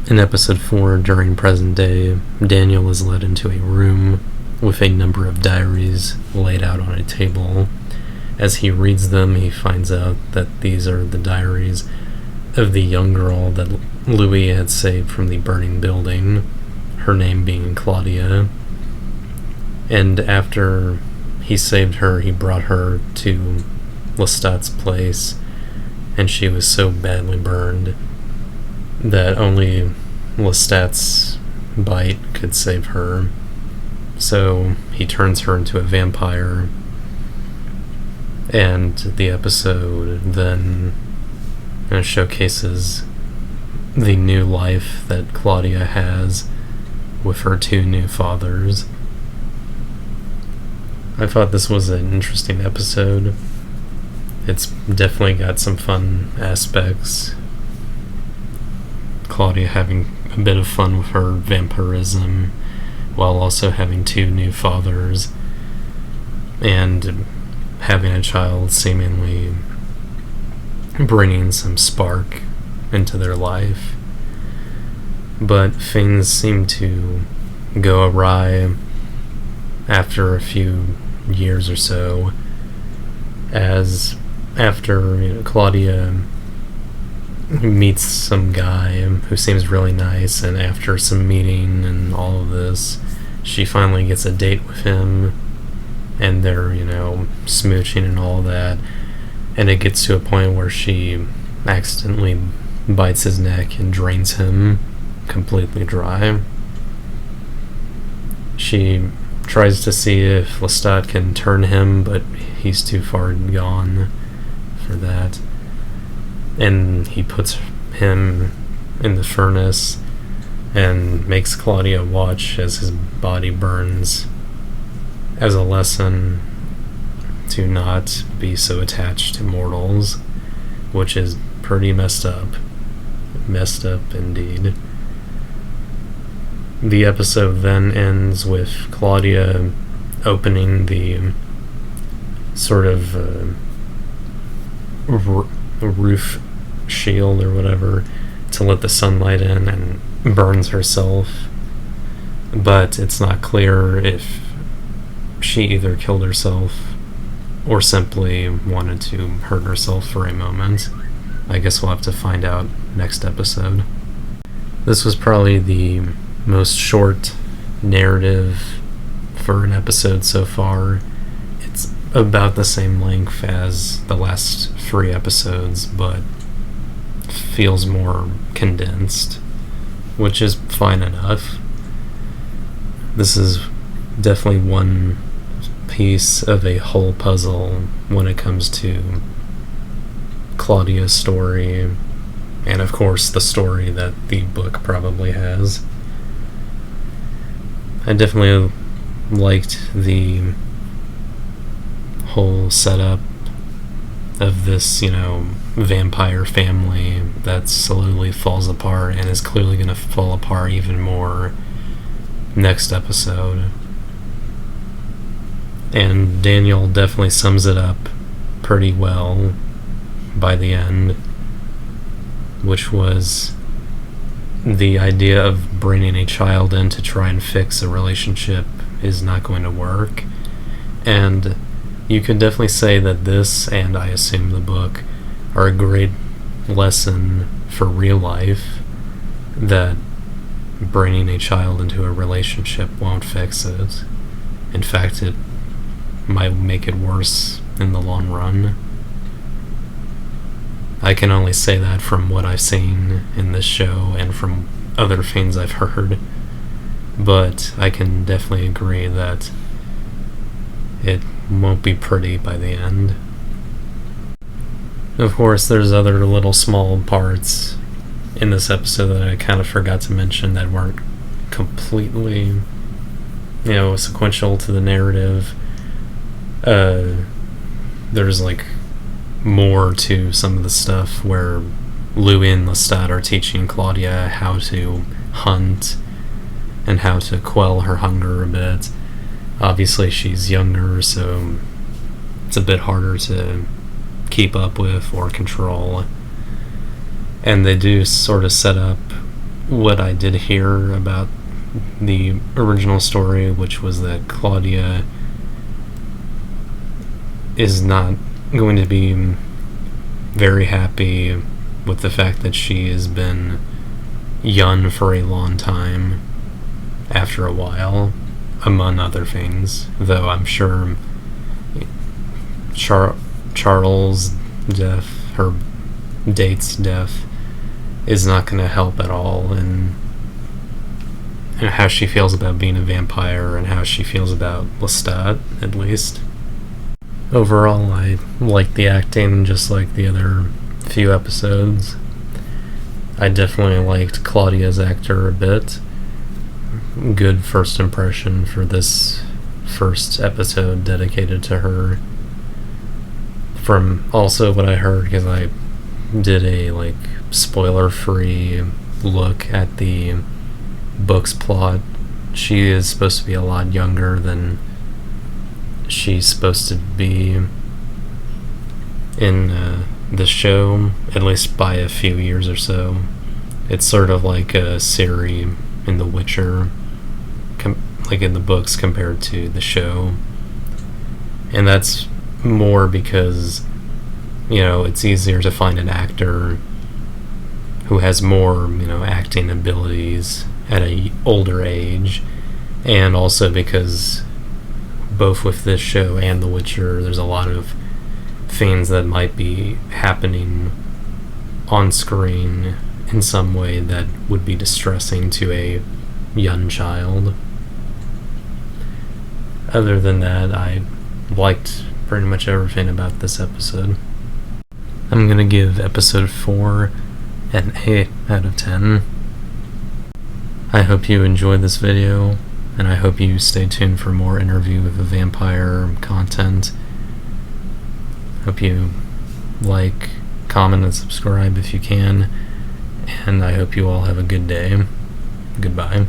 In episode 4, during present day, Daniel is led into a room with a number of diaries laid out on a table. As he reads them, he finds out that these are the diaries of the young girl that Louis had saved from the burning building, her name being Claudia. And after he saved her, he brought her to Lestat's place, and she was so badly burned that only Lestat's bite could save her. So he turns her into a vampire, and the episode then showcases the new life that Claudia has with her two new fathers. I thought this was an interesting episode. It's definitely got some fun aspects. Claudia having a bit of fun with her vampirism while also having two new fathers and having a child seemingly bringing some spark into their life. But things seem to go awry after a few years or so, as after Claudia meets some guy who seems really nice, and after some meeting and all of this, she finally gets a date with him, and they're smooching and all that, and it gets to a point where she accidentally bites his neck and drains him completely dry. She tries to see if Lestat can turn him, but he's too far gone for that. And he puts him in the furnace and makes Claudia watch as his body burns, as a lesson to not be so attached to mortals, which is pretty messed up. Messed up indeed. The episode then ends with Claudia opening the sort of roof shield or whatever to let the sunlight in, and burns herself. But it's not clear if she either killed herself or simply wanted to hurt herself for a moment. I guess we'll have to find out next episode. This was probably the most short narrative for an episode so far. It's about the same length as the last 3 episodes, but feels more condensed, which is fine enough. This is definitely one piece of a whole puzzle when it comes to Claudia's story, and of course the story that the book probably has. I definitely liked the whole setup of this, vampire family that slowly falls apart and is clearly going to fall apart even more next episode. And Daniel definitely sums it up pretty well by the end, which was the idea of bringing a child in to try and fix a relationship is not going to work. And you could definitely say that this, and I assume the book, are a great lesson for real life, that bringing a child into a relationship won't fix it. In fact, it might make it worse in the long run. I can only say that from what I've seen in this show and from other things I've heard, but I can definitely agree that it won't be pretty by the end. Of course, there's other little small parts in this episode that I kind of forgot to mention that weren't completely, sequential to the narrative. There's more to some of the stuff where Louis and Lestat are teaching Claudia how to hunt and how to quell her hunger a bit. Obviously she's younger, so it's a bit harder to keep up with or control. And they do sort of set up what I did hear about the original story, which was that Claudia is not going to be very happy with the fact that she has been young for a long time after a while, among other things, though I'm sure Charles' death, her date's death, is not going to help at all in how she feels about being a vampire and how she feels about Lestat, at least. Overall, I like the acting just like the other few episodes. I definitely liked Claudia's actor a bit. Good first impression for this first episode dedicated to her. From also what I heard, because I did a spoiler-free look at the book's plot, she is supposed to be a lot younger than she's supposed to be in the show, at least by a few years or so. It's sort of like a Ciri in The Witcher, like in the books compared to the show. And that's more because, it's easier to find an actor who has more, acting abilities at a older age, and also because both with this show and The Witcher, there's a lot of things that might be happening on screen in some way that would be distressing to a young child. Other than that, I liked pretty much everything about this episode. I'm gonna give episode 4 an 8 out of 10. I hope you enjoyed this video, and I hope you stay tuned for more Interview with a Vampire content. Hope you like, comment, and subscribe if you can, and I hope you all have a good day. Goodbye.